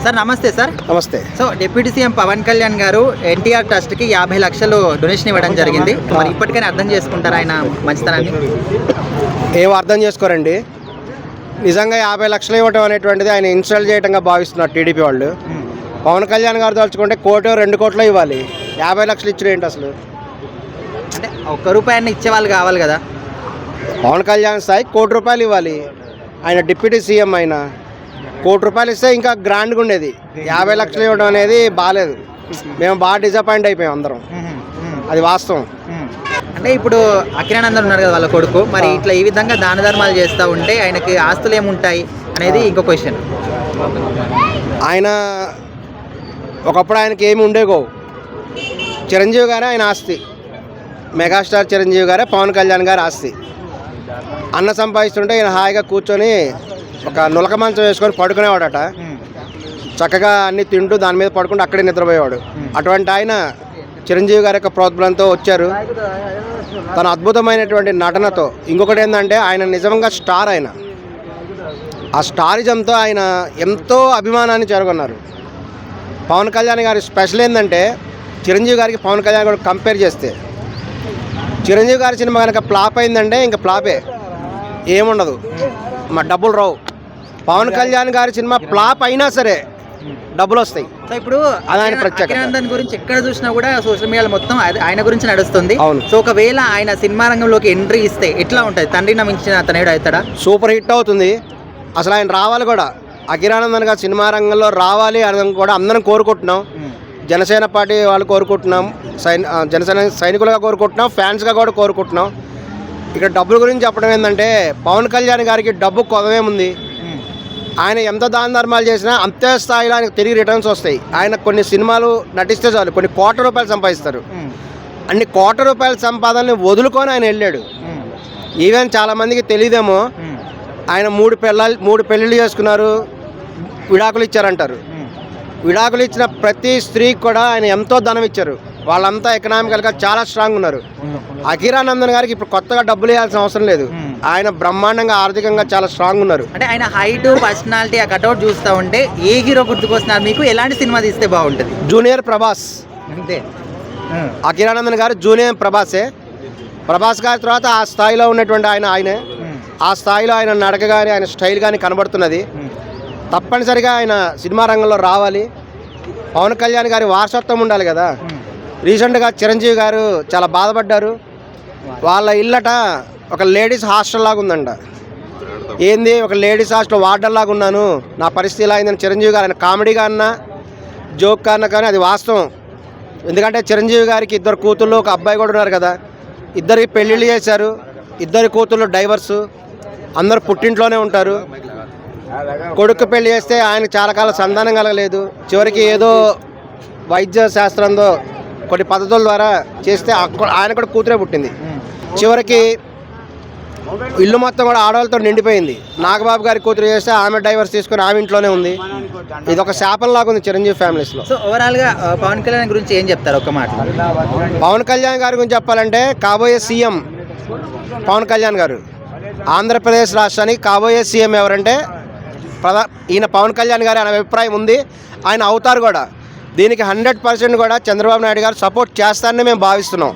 Sir నమస్తే sir. నమస్తే. So deputy CM Pawan Kalyan garu NTR ట్రస్ట్కి 50 లక్షలు డొనేషన్ ఇవ్వడం జరిగింది. మరి ఇప్పటికైనా అర్థం చేసుకుంటారా ఆయన మంచితనాన్ని? ఏం అర్థం చేసుకోరండి. నిజంగా 50 లక్షలు ఇవ్వడం అనేటువంటిది ఆయన ఇన్స్టాల్ చేయడంగా భావిస్తున్నారు టీడీపీ వాళ్ళు. పవన్ కళ్యాణ్ గారు తలుచుకుంటే 1 కోటి 2 కోట్లు ఇవ్వాలి, 50 లక్షలు ఇచ్చిన ఏంటి అసలు? అంటే ₹1 ఇచ్చేవాళ్ళు కావాలి కదా. పవన్ కళ్యాణ్ స్థాయి 1 కోటి రూపాయలు ఇవ్వాలి. ఆయన డిప్యూటీ సీఎం అయినా 1 కోటి రూపాయలు ఇస్తే ఇంకా గ్రాండ్గా ఉండేది. 50 లక్షలు ఇవ్వడం అనేది బాగాలేదు. మేము బాగా డిసప్పాయింట్ అయిపోయాం అందరం. అది వాస్తవం. అంటే ఇప్పుడు అఖిలానందన్ ఉన్నారు కదా వాళ్ళ కొడుకు, మరి ఇట్లా ఈ విధంగా దాన ధర్మాలు చేస్తూ ఉంటే ఆయనకి ఆస్తులు ఏముంటాయి అనేది ఇంకో క్వశ్చన్. ఆయన ఒకప్పుడు ఆయనకి ఏమి ఉండేగో. చిరంజీవి గారే ఆయన ఆస్తి. మెగాస్టార్ చిరంజీవి గారే పవన్ కళ్యాణ్ గారి ఆస్తి. అన్న సంపాదిస్తుంటే ఈయన హాయిగా కూర్చొని ఒక నులక మంచం వేసుకొని పడుకునేవాడట. చక్కగా అన్ని తింటూ దాని మీద పడుకుంటూ అక్కడే నిద్రపోయేవాడు. అటువంటి ఆయన చిరంజీవి గారి యొక్క ప్రోద్బలంతో వచ్చారు. తన అద్భుతమైనటువంటి నటనతో. ఇంకొకటి ఏంటంటే ఆయన నిజంగా స్టార్. ఆయన ఆ స్టారిజంతో ఆయన ఎంతో అభిమానాన్ని చేరుకున్నారు. పవన్ కళ్యాణ్ గారి స్పెషల్ ఏంటంటే చిరంజీవి గారికి పవన్ కళ్యాణ్ గారు కంపేర్ చేస్తే, చిరంజీవి గారి సినిమా కనుక ఫ్లాప్ అయిందంటే ఇంకా ఫ్లాపే, ఏముండదు, మా డబ్బులు రావు. పవన్ కళ్యాణ్ గారి సినిమా ఫ్లాప్ అయినా సరే డబ్బులు వస్తాయి. సో ఇప్పుడు ఆయన ప్రత్యేకత. అఖిలానందన్ గురించి ఎక్కడ చూసినా కూడా సోషల్ మీడియాలో మొత్తం ఆయన గురించి నడుస్తుంది. అవును. సో ఒకవేళ ఆయన సినిమా రంగంలోకి ఎంట్రీ ఇస్తే ఎట్లా ఉంటుంది? తండ్రిని మించిన తనయుడు అవుతాడా? సూపర్ హిట్ అవుతుంది. అసలు ఆయన రావాలి కూడా. అఖిలానందన్ గారు సినిమా రంగంలో రావాలి అని కూడా అందరం కోరుకుంటున్నాం. జనసేన పార్టీ వాళ్ళు కోరుకుంటున్నాం, జనసేన సైనికులుగా కోరుకుంటున్నాం, ఫ్యాన్స్గా కూడా కోరుకుంటున్నాం. ఇక్కడ డబ్బుల గురించి చెప్పడం ఏంటంటే పవన్ కళ్యాణ్ గారికి డబ్బు కొదవేముంది. ఆయన ఎంత దాన ధర్మాలు చేసినా అంతే స్థాయిలో ఆయనకు తిరిగి రిటర్న్స్ వస్తాయి. ఆయన కొన్ని సినిమాలు నటిస్తే చాలు కొన్ని కోట్ల రూపాయలు సంపాదిస్తారు. అన్ని కోట్ల రూపాయల సంపాదనని వదులుకొని ఆయన వెళ్ళాడు. ఈవెన్ చాలామందికి తెలియదేమో, ఆయన 3 పెళ్ళిళ్ళు చేసుకున్నారు, విడాకులు ఇచ్చారంటారు. విడాకులు ఇచ్చిన ప్రతి స్త్రీకి కూడా ఆయన ఎంతో ధనం ఇచ్చారు. వాళ్ళంతా ఎకనామికల్గా చాలా స్ట్రాంగ్ ఉన్నారు. అఖిలానందన్ గారికి ఇప్పుడు కొత్తగా డబ్బులు ఇవ్వాల్సిన అవసరం లేదు. ఆయన బ్రహ్మాండంగా ఆర్థికంగా చాలా స్ట్రాంగ్ ఉన్నారు. అంటే ఆయన హైట్, పర్సనాలిటీ, ఆ కట్అవుట్ చూస్తూ ఉంటే ఏ హీరో గుర్తుకొస్తున్నారు మీకు? ఎలాంటి సినిమా తీస్తే బాగుంటుంది? జూనియర్ ప్రభాస్. అంతే. అఖిలానందన్ గారు జూనియర్ ప్రభాసే. ప్రభాస్ గారి తర్వాత ఆ స్థాయిలో ఉన్నటువంటి ఆయనే. ఆ స్థాయిలో ఆయన నడక కానీ ఆయన స్టైల్ కానీ కనబడుతున్నది. తప్పనిసరిగా ఆయన సినిమా రంగంలో రావాలి. పవన్ కళ్యాణ్ గారి వారసత్వం ఉండాలి కదా. రీసెంట్గా చిరంజీవి గారు చాలా బాధపడ్డారు. వాళ్ళ ఇల్లట ఒక లేడీస్ హాస్టల్ లాగా ఉందంట. ఏంది ఒక లేడీస్ హాస్టల్ వార్డర్ లాగా ఉన్నాను, నా పరిస్థితి ఇలా అయిందని చిరంజీవి గారు ఆయన కామెడీగా అన్నా జోక్గా అన్నా కానీ అది వాస్తవం. ఎందుకంటే చిరంజీవి గారికి 2 కూతుళ్ళు, ఒక అబ్బాయి కూడా ఉన్నారు కదా. 2 పెళ్ళిళ్ళు చేశారు. 2 కూతుళ్ళు డైవర్సు. అందరూ పుట్టింట్లోనే ఉంటారు. కొడుకు పెళ్లి చేస్తే ఆయనకు చాలా కాలం సంతానం కలగలేదు. చివరికి ఏదో వైద్య శాస్త్రంతో కొన్ని పద్ధతుల ద్వారా చేస్తే ఆయన కూడా కూతురే పుట్టింది. చివరికి ఇల్లు మొత్తం కూడా ఆడవాళ్ళతో నిండిపోయింది. నాగబాబు గారి కూతురు చేస్తే ఆమె డైవర్స్ తీసుకుని ఆమె ఇంట్లోనే ఉంది. ఇది ఒక శాపంలాగా ఉంది చిరంజీవి ఫ్యామిలీస్లో. సో ఓవరాల్గా పవన్ కళ్యాణ్ గురించి ఏం చెప్తారు ఒక మాట? పవన్ కళ్యాణ్ గారి గురించి చెప్పాలంటే కాబోయే సీఎం పవన్ కళ్యాణ్ గారు. ఆంధ్రప్రదేశ్ రాష్ట్రానికి కాబోయే సీఎం ఎవరంటే ఈయన పవన్ కళ్యాణ్ గారి అనే అభిప్రాయం ఉంది. ఆయన అవుతారు కూడా. దీనికి 100% కూడా చంద్రబాబు నాయుడు గారు సపోర్ట్ చేస్తారని మేము భావిస్తున్నాం.